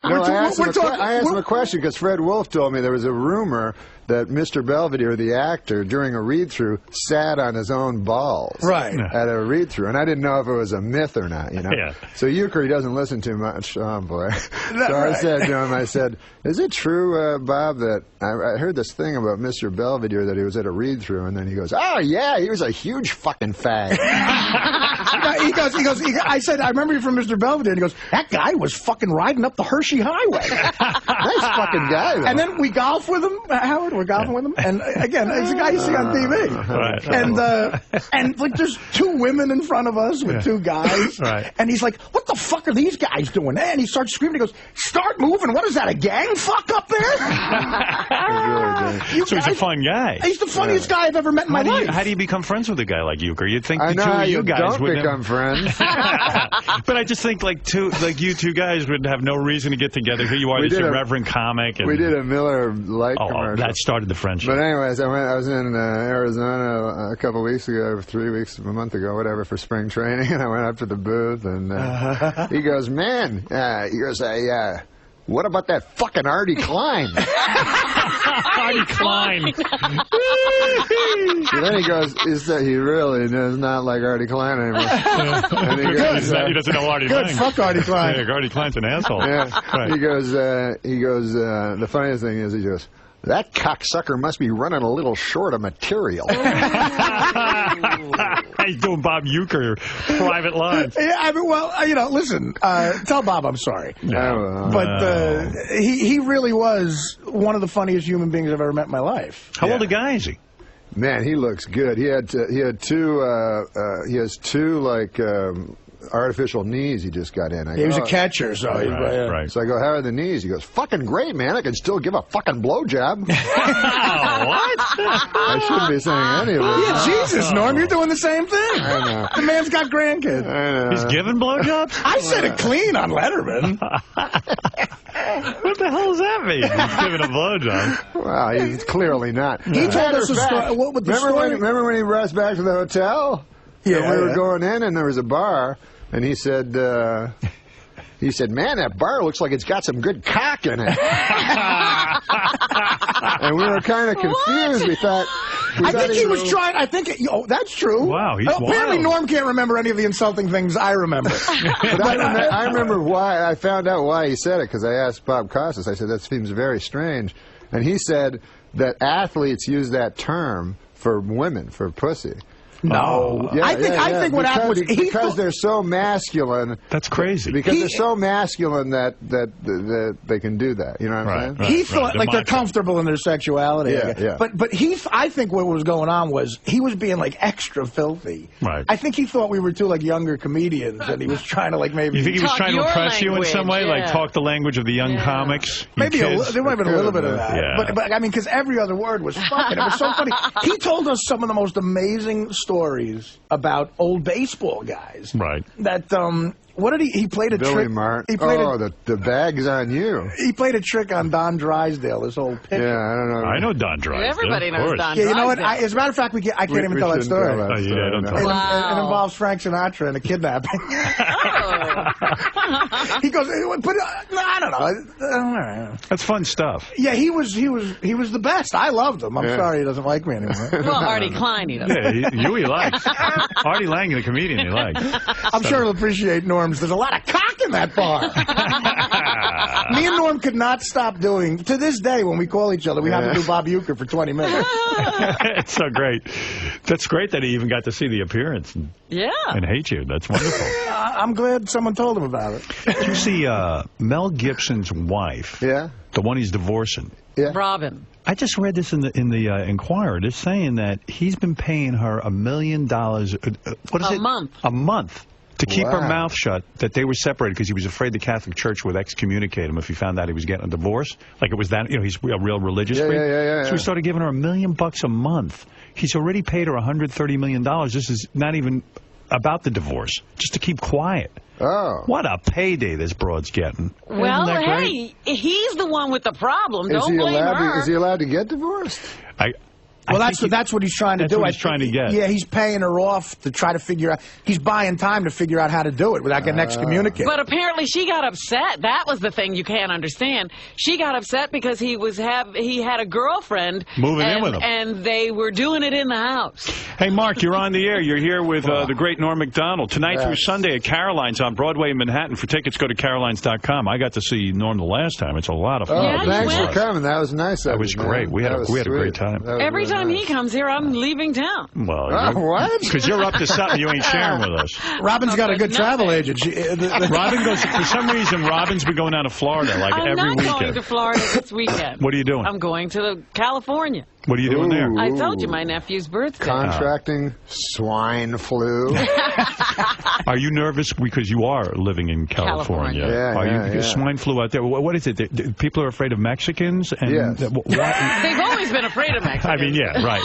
No, I asked him a question because Fred Wolf told me there was a rumor that Mr. Belvedere, the actor, during a read-through, sat on his own balls. Right. At a read-through, and I didn't know if it was a myth or not, you know. Yeah. So Euchre doesn't listen too much. Oh, boy. So I said to him, is it true, Bob, that I heard this thing about Mr. Belvedere that he was at a read-through, and then he goes, oh, yeah, he was a huge fucking fag. I said, I remember you from Mr. Belvedere. And he goes, that guy was fucking riding up the Hershey Highway. Nice fucking guy, though. And then we golf with him, Howard. We're golfing with him. And again, it's a guy you see on TV. Right. And like, there's two women in front of us with two guys. Right. And he's like, what the fuck are these guys doing? And he starts screaming. He goes, start moving. What is that, a gang fuck up there? So he's a fun guy. He's the funniest guy I've ever met in my life. How do you become friends with a guy like Euchre? You'd think I the know two of how you you guys don't would become friends. But I just think like you two guys would have no reason to get together. Here you are, this irreverent comic. And... We did a Miller Lite commercial. That started the friendship. But anyways, I was in Arizona a couple weeks ago, 3 weeks, a month ago, whatever, for spring training, and I went up to the booth, and he goes, man, what about that fucking Artie Klein? Artie Klein. And then he goes, he really does not like Artie Klein anymore. And he goes, he doesn't know Artie Klein. Good, fuck Artie Klein. Yeah, Artie Klein's an asshole. Yeah. Right. He goes, the funniest thing is, he goes, that cocksucker must be running a little short of material. He's doing Bob Euchre private lines. Yeah, I mean, well, listen, tell Bob I'm sorry. No. But he really was one of the funniest human beings I've ever met in my life. How old a guy is he? Man, he looks good. He has two like artificial knees he just got in. He was a catcher, so right. So I go, how are the knees? He goes, fucking great, man. I can still give a fucking blowjob. What? I shouldn't be saying any of it. Yeah, Jesus, Norm, you're doing the same thing. I know. The man's got grandkids. I know. He's giving blowjobs? I said it clean on Letterman. What the hell does that mean? He's giving a blowjob. Well, he's clearly not. He told us a story. What with the story? Remember when he brought us back to the hotel? Yeah, and we were going in, and there was a bar, and he said, man, that bar looks like it's got some good cock in it. And we were kind of confused. We thought... I think he was trying... that's true. Wow, he's apparently wild. Norm can't remember any of the insulting things I remember. But I remember why. I found out why he said it, because I asked Bob Costas. I said, that seems very strange. And he said that athletes use that term for women, for pussy. No. Yeah, I think what happened was because they're so masculine. That's crazy. Because they're so masculine that they can do that. You know what I'm saying? He thought like they're comfortable in their sexuality. Yeah. But I think what was going on was he was being like extra filthy. Right. I think he thought we were two like younger comedians, and he was trying to like maybe. You think he was Talk trying to your impress you in some way, language, like talk the language of the young comics? Maybe there might have been a little bit of that. Yeah. But I mean, because every other word was fucking. It was so funny. He told us some of the most amazing stories about old baseball guys. Right. That what did he played a Billy trick? Martin. He played the bag's on you. He played a trick on Don Drysdale, this old pitcher. Yeah, I don't know. I know Don Drysdale. Everybody knows Don Yeah, you know what? Drysdale. As a matter of fact, I can't even tell that story. Tell that story. don't tell It, Wow. it involves Frank Sinatra and a kidnapping. He goes, but I don't know. That's fun stuff. Yeah, he was the best. I loved him. I'm sorry he doesn't like me anymore. Well, Artie Klein, he doesn't. Yeah, he likes. Artie Lang, the comedian, he likes. I'm sure he'll appreciate Norm's. There's a lot of cock in that bar. Me and Norm could not stop doing. To this day, when we call each other, we have to do Bob Euchre for 20 minutes. It's so great. That's great that he even got to see the appearance and hate you. That's wonderful. I'm glad someone told him about it. Did you see Mel Gibson's wife? Yeah. The one he's divorcing. Yeah. Robin. I just read this in the Inquirer. They're saying that he's been paying her $1 million. What is it? A month. To keep her mouth shut, that they were separated because he was afraid the Catholic Church would excommunicate him if he found out he was getting a divorce. Like it was that, he's a real religious freak. Yeah. So he started giving her $1 million a month. He's already paid her $130 million. This is not even about the divorce, just to keep quiet. Oh. What a payday this broad's getting. Well, hey, he's the one with the problem. Don't blame her. Is he allowed to get divorced? Well, that's what he's trying to do. That's what he's trying to get. Yeah, he's paying her off to try to figure out. He's buying time to figure out how to do it without getting excommunicated. But apparently she got upset. That was the thing you can't understand. She got upset because he had a girlfriend moving in with him, and they were doing it in the house. Hey, Mark, you're on the air. You're here with the great Norm Macdonald tonight through Sunday at Caroline's on Broadway in Manhattan. For tickets, go to carolines.com. I got to see Norm the last time. It's a lot of fun. Oh, thanks for coming. That was nice. That was great. We had a great time. Every time he comes here, I'm leaving town. Well, what? Because you're up to something you ain't sharing with us. Robin's got a good travel agent. Robin goes, for some reason, Robin's been going down to Florida like every weekend. I'm not going to Florida this weekend. What are you doing? I'm going to California. What are you doing there? I told you, my nephew's birthday. Contracting swine flu. Are you nervous because you are living in California? Yeah, swine flu out there? What is it? People are afraid of Mexicans? And yes. They've always been afraid of Mexicans. I mean, yeah, right.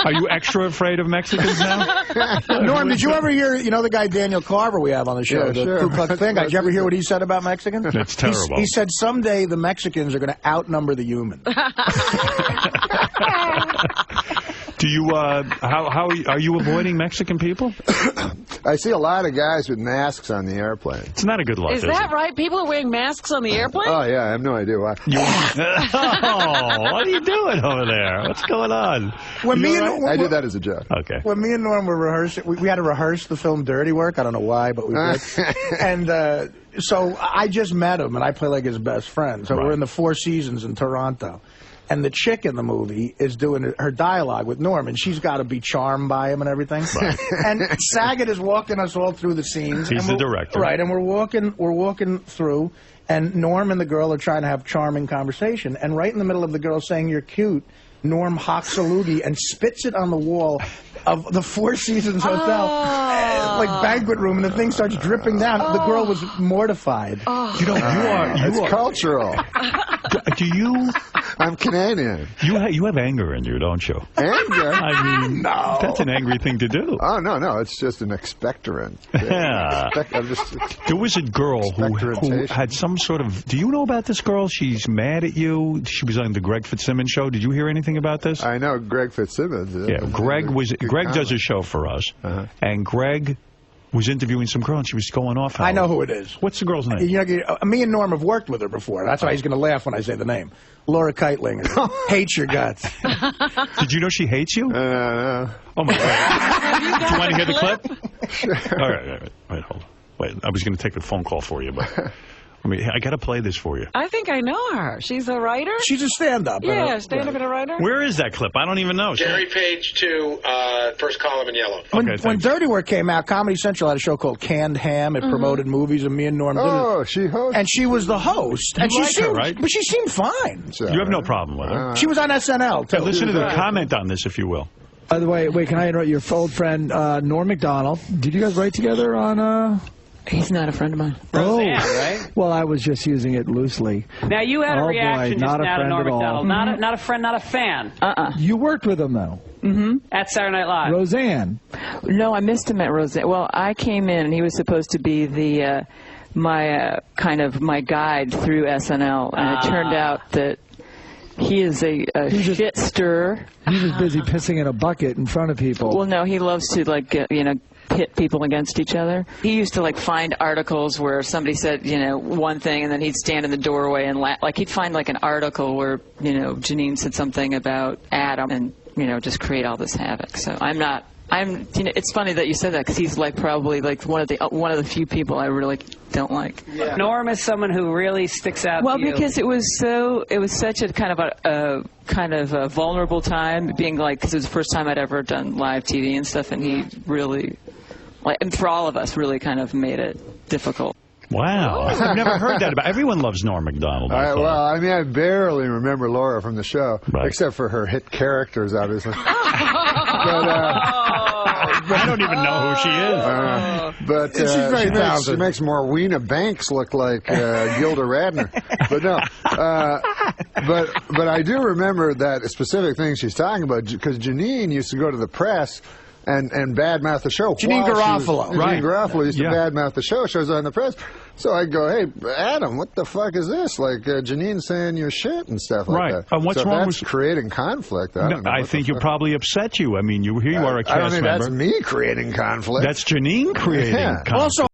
Are you extra afraid of Mexicans now? Norm, did you ever hear, the guy Daniel Carver we have on the show, the Ku Klux thing? Did you ever hear what he said about Mexicans? That's terrible. He said someday the Mexicans are going to outnumber the humans. Do you, how are you avoiding Mexican people? I see a lot of guys with masks on the airplane. It's not a good look, is that right? People are wearing masks on the airplane? Oh, yeah, I have no idea why. Oh, what are you doing over there? What's going on? I did that as a joke. Okay. When me and Norm were rehearsing, we had to rehearse the film Dirty Work. I don't know why, but we did. And so I just met him, and I play like his best friend. So we're in the Four Seasons in Toronto. And the chick in the movie is doing her dialogue with Norm, and she's got to be charmed by him and everything. Right. And Saget is walking us all through the scenes. He's the director. Right, and we're walking through, and Norm and the girl are trying to have charming conversation. And right in the middle of the girl saying, "You're cute," Norm hawks a loogie and spits it on the wall of the Four Seasons Hotel, like banquet room, and the thing starts dripping down. The girl was mortified. It's cultural. Do you? I'm Canadian. You have anger in you, don't you? Anger? I mean, no. That's an angry thing to do. Oh, no, it's just an expectorant. Yeah. There was a girl who had some sort of... Do you know about this girl? She's mad at you. She was on the Greg Fitzsimmons show. Did you hear anything about this? I know Greg Fitzsimmons. Yeah, Greg does a show for us, and Greg was interviewing some girl, and she was going off. I know who it is. What's the girl's name? Me and Norm have worked with her before. That's why he's going to laugh when I say the name. Laura Keitling. Hates your guts. Did you know she hates you? No. Oh, my God. Do you want to hear the clip? Sure. All right, hold on. Wait, I was going to take a phone call for you, but... I got to play this for you. I think I know her. She's a writer? She's a stand-up. Yeah, stand-up and a writer. Where is that clip? I don't even know. Gary Pt.2, first column in yellow. When Dirty Work came out, Comedy Central had a show called Canned Ham. It promoted movies, and me and Norm did it. Oh, she hosted. And she was the host. You like her, right? But she seemed fine. You have no problem with her. She was on SNL, too. Listen to the comment on this, if you will. By the way, can I interrupt your old friend, Norm Macdonald? Did you guys write together on... He's not a friend of mine. Roseanne, right? Well, I was just using it loosely. Now, you had a reaction just now to Norm Macdonald. Not a friend, not a fan. You worked with him, though. At Saturday Night Live. Roseanne. No, I missed him at Roseanne. Well, I came in, and he was supposed to be the my guide through SNL, and it turned out that he is a shit stirrer. He was busy pissing in a bucket in front of people. Well, no, he loves to, pit people against each other. He used to find articles where somebody said one thing, and then he'd stand in the doorway and laugh. He'd find an article where Janine said something about Adam, and just create all this havoc. So it's funny that you said that, because he's probably one of the few people I really don't like. Yeah. Norm is someone who really sticks out. Well, to you. because it was such a kind of a vulnerable time, being because it was the first time I'd ever done live TV and stuff, and he really, and for all of us, really kind of made it difficult. Wow. I've never heard that about. Everyone loves Norm Macdonald. I barely remember Laura from the show, except for her hit characters, obviously. I don't even know who she is. But she's very talented. She makes Morweena Banks look like Gilda Radner. But no. But I do remember that specific thing she's talking about, because Janine used to go to the press and badmouth the show. Janine Garofalo. Janine Garofalo used to badmouth the show. Shows on the press. So I go, hey, Adam, what the fuck is this? Like Janine saying your shit and stuff like that. And what's so wrong that's creating conflict. I think you probably upset you. I mean, here you are a cast member. I don't think that's me creating conflict. That's Janine creating conflict. Also,